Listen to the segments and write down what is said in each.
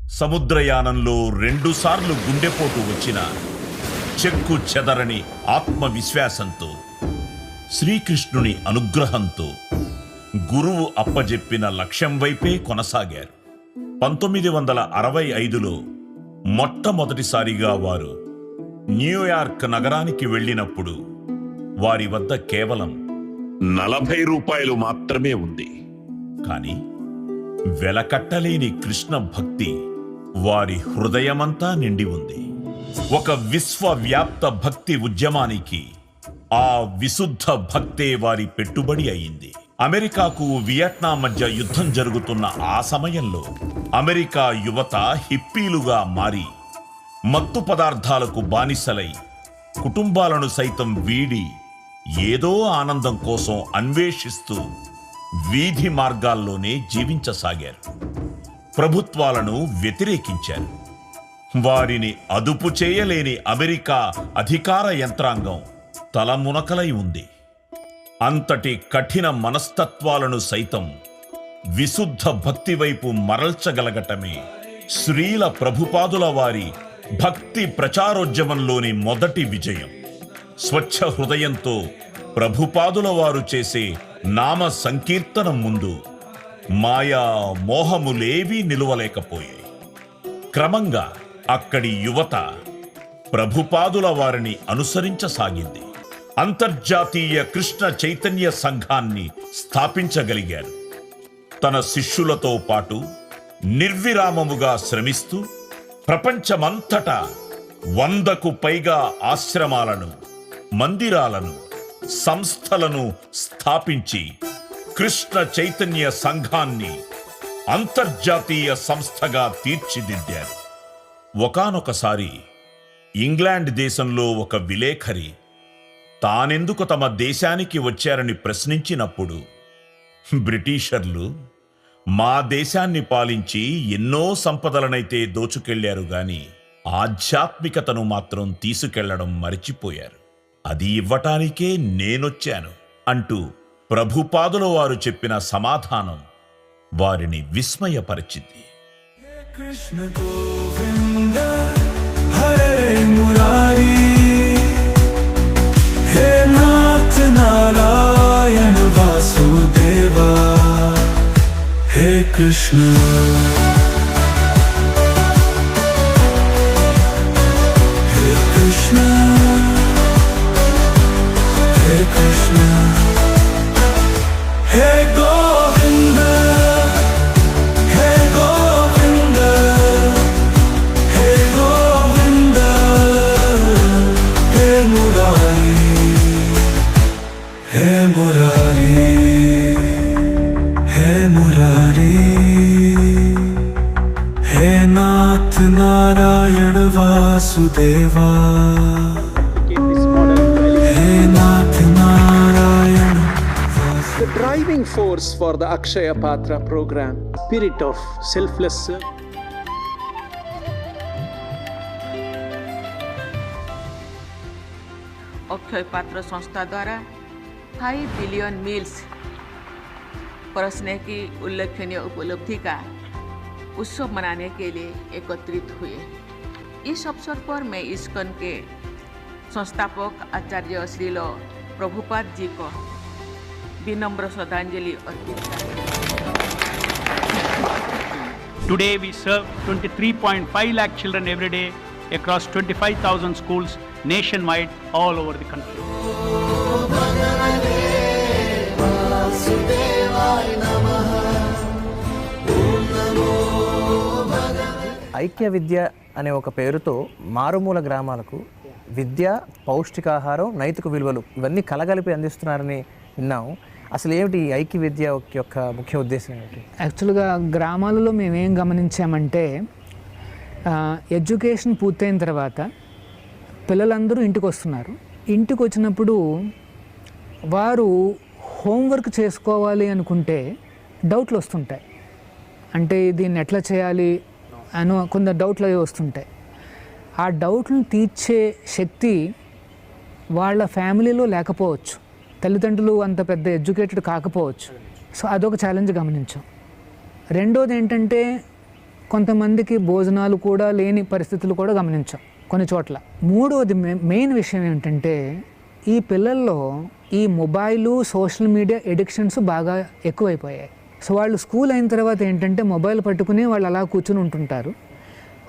సముద్రయానంలో 2 సార్లు గుండెపోటు వచ్చిన చెక్కు చెదరని ఆత్మవిశ్వాసంతో, శ్రీకృష్ణుని అనుగ్రహంతో గురువు అప్పజెప్పిన లక్ష్యం వైపే కొనసాగారు. 1965లో మొట్టమొదటిసారిగా వారు న్యూయార్క్ నగరానికి వెళ్ళినప్పుడు వారి వద్ద కేవలం 40 రూపాయలు మాత్రమే ఉంది. కాని వెలకట్టలేని కృష్ణ భక్తి వారి హృదయమంతా నిండి ఉంది. ఒక విశ్వవ్యాప్త భక్తి ఉద్యమానికి ఆ విశుద్ధ భక్తే వారి పెట్టుబడి అయింది. అమెరికాకు వియట్నాం మధ్య యుద్ధం జరుగుతున్న ఆ సమయంలో అమెరికా యువత హిప్పీలుగా మారి మత్తు పదార్థాలకు బానిసలై కుటుంబాలను సైతం వీడి ఏదో ఆనందం కోసం అన్వేషిస్తూ వీధి మార్గాల్లోనే జీవించసాగారు. ప్రభుత్వాలను వ్యతిరేకించారు. వారిని అదుపు చేయలేని అమెరికా అధికార యంత్రాంగం తలమునకలై ఉంది. అంతటి కఠిన మనస్తత్వాలను సైతం విశుద్ధ భక్తి వైపు మరల్చగలగటమే శ్రీల ప్రభుపాదుల వారి భక్తి ప్రచారోద్యమంలోని మొదటి విజయం. స్వచ్ఛ హృదయంతో ప్రభుపాదుల వారు చేసే నామ సంకీర్తనం ముందు మాయా మోహములేవీ నిలువలేకపోయాయి. క్రమంగా అక్కడి యువత ప్రభుపాదుల వారిని అనుసరించసాగింది. అంతర్జాతీయ కృష్ణ చైతన్య సంఘాన్ని స్థాపించగలిగారు. తన శిష్యులతో పాటు నిర్విరామముగా శ్రమిస్తూ ప్రపంచమంతటా 100కు పైగా ఆశ్రమాలను, మందిరాలను, సంస్థలను స్థాపించి కృష్ణ చైతన్య సంఘాన్ని అంతర్జాతీయ సంస్థగా తీర్చిదిద్దారు. ఒకానొకసారి ఇంగ్లాండ్ దేశంలో ఒక విలేఖరి తానెందుకు తమ దేశానికి వచ్చారని ప్రశ్నించినప్పుడు, బ్రిటిషర్లు మా దేశాన్ని పాలించి ఎన్నో సంపదలనైతే దోచుకెళ్లారు గాని ఆధ్యాత్మికతను మాత్రం తీసుకెళ్లడం మరిచిపోయారు. అది ఇవ్వటానికే నేనొచ్చాను అంటూ ప్రభుపాదుల వారు చెప్పిన సమాధానం వారిని విస్మయపరిచింది. కృష్ణ గోవింద హరే మురారి, హే నాథ నారాయణ వాసుదేవా, హే కృష్ణ హే కృష్ణ హే కృష్ణ హే గోవింద హే గోవింద హే గోవింద హే మురారి, హే మురారి, హే మురారి, హే నాథ నారాయణ వాసుదేవా, హే నాథ Narayana. The driving force for the Akshaya Patra program, spirit of selfless service. Akshay पात्र संस्था द्वारा 5 बिलियन मील्स परसने की उल्लेखनीय उपलब्धि का उत्सव मनाने के लिए एकत्रित हुए। इस अवसर पर मैं इस्कॉन के संस्थापक आचार्य श्रील प्रभुपाद जी को विनम्र श्रद्धांजलि अर्पित करते हैं। Today we serve 23.5 lakh children every day across 25,000 schools nationwide all over the country. ఐక్య విద్య అనే ఒక పేరుతో మారుమూల గ్రామాలకు విద్య, పౌష్టికాహారం, నైతిక విలువలు ఇవన్నీ కలగలిపి అందిస్తున్నారని విన్నాం. అసలు ఏమిటి ఈ ఐక్య విద్య యొక్క ముఖ్య ఉద్దేశం ఏమిటి? యాక్చువల్గా గ్రామాలలో మేము ఏం గమనించామంటే ఎడ్యుకేషన్ పూర్తయిన తర్వాత పిల్లలందరూ ఇంటికి వస్తున్నారు. ఇంటికి వచ్చినప్పుడు వారు హోంవర్క్ చేసుకోవాలి అనుకుంటే డౌట్లు వస్తుంటాయి. అంటే దీన్ని ఎట్లా చేయాలి అని కొంత డౌట్లు అవి వస్తుంటాయి. ఆ డౌట్లను తీర్చే శక్తి వాళ్ళ ఫ్యామిలీలో లేకపోవచ్చు, తల్లిదండ్రులు అంత పెద్ద ఎడ్యుకేటెడ్ కాకపోవచ్చు. సో అదొక ఛాలెంజ్ గమనించాం. రెండోది ఏంటంటే కొంతమందికి భోజనాలు కూడా లేని పరిస్థితులు కూడా గమనించాం కొన్ని చోట్ల. మూడవది మెయిన్ విషయం ఏంటంటే ఈ పిల్లల్లో ఈ మొబైలు సోషల్ మీడియా ఎడిక్షన్స్ బాగా ఎక్కువైపోయాయి. సో వాళ్ళు స్కూల్ అయిన తర్వాత ఏంటంటే మొబైల్ పట్టుకుని వాళ్ళు అలా కూర్చుని ఉంటుంటారు,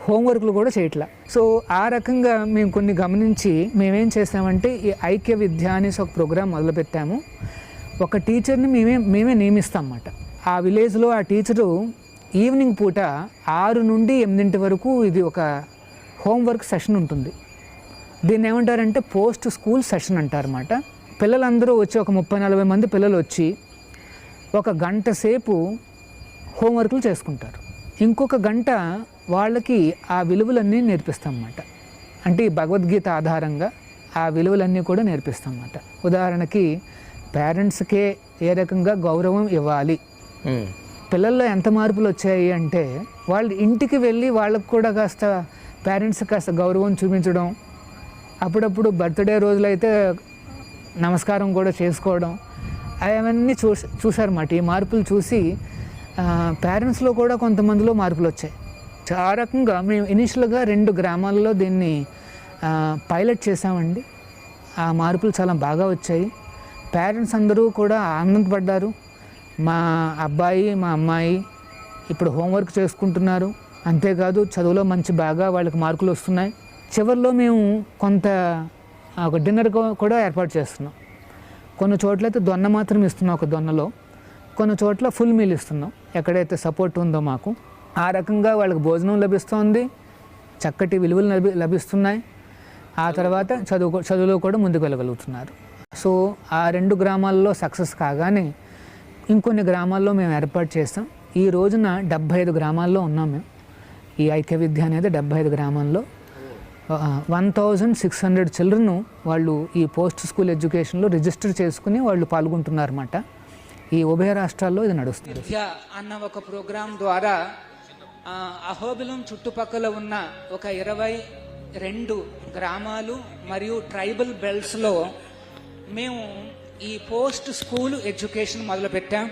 హోంవర్క్లు కూడా చేయట్లా. సో ఆ రకంగా మేము కొన్ని గమనించి మేమేం చేసామంటే ఈ ఐక్య విద్య అనేసి ఒక ప్రోగ్రాం మొదలుపెట్టాము. ఒక టీచర్ని మేమే నియమిస్తాం అన్నమాట. ఆ విలేజ్లో ఆ టీచరు ఈవినింగ్ పూట 6 నుండి 8 వరకు ఇది ఒక హోంవర్క్ సెషన్ ఉంటుంది. దీన్ని ఏమంటారంటే పోస్ట్ స్కూల్ సెషన్ అంటారన్నమాట. పిల్లలందరూ వచ్చి ఒక 30-40 మంది పిల్లలు వచ్చి 1 గంట సేపు హోంవర్క్లు చేసుకుంటారు. ఇంకొక గంట వాళ్ళకి ఆ విలువలన్నీ నేర్పిస్తాం అన్నమాట. అంటే ఈ భగవద్గీత ఆధారంగా ఆ విలువలన్నీ కూడా నేర్పిస్తాం అన్నమాట. ఉదాహరణకి పేరెంట్స్కే ఏ రకంగా గౌరవం ఇవ్వాలి, పిల్లల్లో ఎంత మార్పులు వచ్చాయి అంటే వాళ్ళు ఇంటికి వెళ్ళి వాళ్ళకు కూడా కాస్త పేరెంట్స్ కాస్త గౌరవం చూపించడం, అప్పుడప్పుడు బర్త్డే రోజులైతే నమస్కారం కూడా చేసుకోవడం, అవన్నీ చూసారన్నమాట. ఈ మార్పులు చూసి పేరెంట్స్లో కూడా కొంతమందిలో మార్పులు వచ్చాయి. ఆ రకంగా మేము ఇనిషియల్గా 2 గ్రామాల్లో దీన్ని పైలట్ చేసామండి. ఆ మార్పులు చాలా బాగా వచ్చాయి. పేరెంట్స్ అందరూ కూడా ఆనందపడ్డారు. మా అబ్బాయి మా అమ్మాయి ఇప్పుడు హోంవర్క్ చేసుకుంటున్నారు, అంతేకాదు చదువులో మంచి బాగా వాళ్ళకి మార్కులు వస్తున్నాయి. చివరిలో మేము కొంత ఒక డిన్నర్ కూడా ఏర్పాటు చేస్తున్నాం. కొన్ని చోట్లయితే దొన్న మాత్రం ఇస్తున్నాం, ఒక దొన్నలో. కొన్ని చోట్ల ఫుల్ మీల్ ఇస్తున్నాం, ఎక్కడైతే సపోర్ట్ ఉందో మాకు. ఆ రకంగా వాళ్ళకి భోజనం లభిస్తుంది, చక్కటి విలువలు లభిస్తున్నాయి. ఆ తర్వాత చదువులో కూడా ముందుకు వెళ్ళగలుగుతున్నారు. సో ఆ 2 గ్రామాల్లో సక్సెస్ కాగానే ఇంకొన్ని గ్రామాల్లో మేము ఏర్పాటు చేస్తాం. ఈ రోజున 75 గ్రామాల్లో ఉన్నాం మేము. ఈ ఐక్య విద్య అనేది 75 గ్రామాల్లో 1600 చిల్డ్రన్ వాళ్ళు ఈ పోస్ట్ స్కూల్ ఎడ్యుకేషన్లో రిజిస్టర్ చేసుకుని వాళ్ళు పాల్గొంటున్నారు అన్నమాట. ఈ ఉభయ రాష్ట్రాల్లో ఇది నడుస్తుంది. విద్య అన్న ఒక ప్రోగ్రాం ద్వారా అహోబిలం చుట్టుపక్కల ఉన్న ఒక 22 గ్రామాలు మరియు ట్రైబల్ బెల్ట్స్లో మేము ఈ పోస్ట్ స్కూల్ ఎడ్యుకేషన్ మొదలుపెట్టాం.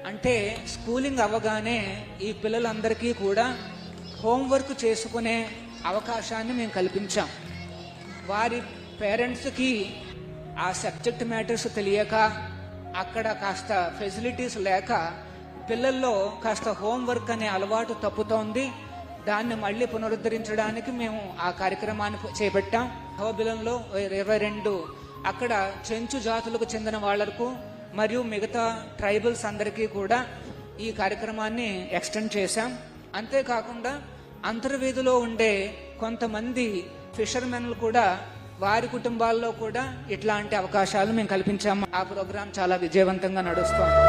అంటే స్కూలింగ్ అవ్వగానే ఈ పిల్లలందరికీ కూడా హోంవర్క్ చేసుకునే అవకాశాన్ని మేము కల్పించాం. వారి పేరెంట్స్కి ఆ సబ్జెక్ట్ మ్యాటర్స్ తెలియక, అక్కడ కాస్త ఫెసిలిటీస్ లేక పిల్లల్లో కాస్త హోంవర్క్ అనే అలవాటు తప్పుతోంది. దాన్ని మళ్ళీ పునరుద్ధరించడానికి మేము ఆ కార్యక్రమాన్ని చేపట్టాం. హోబిలంలో 22 అక్కడ చెంచు జాతులకు చెందిన వాళ్లకు మరియు మిగతా ట్రైబల్స్ అందరికీ కూడా ఈ కార్యక్రమాన్ని ఎక్స్టెండ్ చేశాం. అంతేకాకుండా అంతర్వేదిలో ఉండే కొంతమంది ఫిషర్మెన్లు కూడా వారి కుటుంబాల్లో కూడా ఇట్లాంటి అవకాశాలు మేము కల్పించాము. ఆ ప్రోగ్రాం చాలా విజయవంతంగా నడుస్తోంది.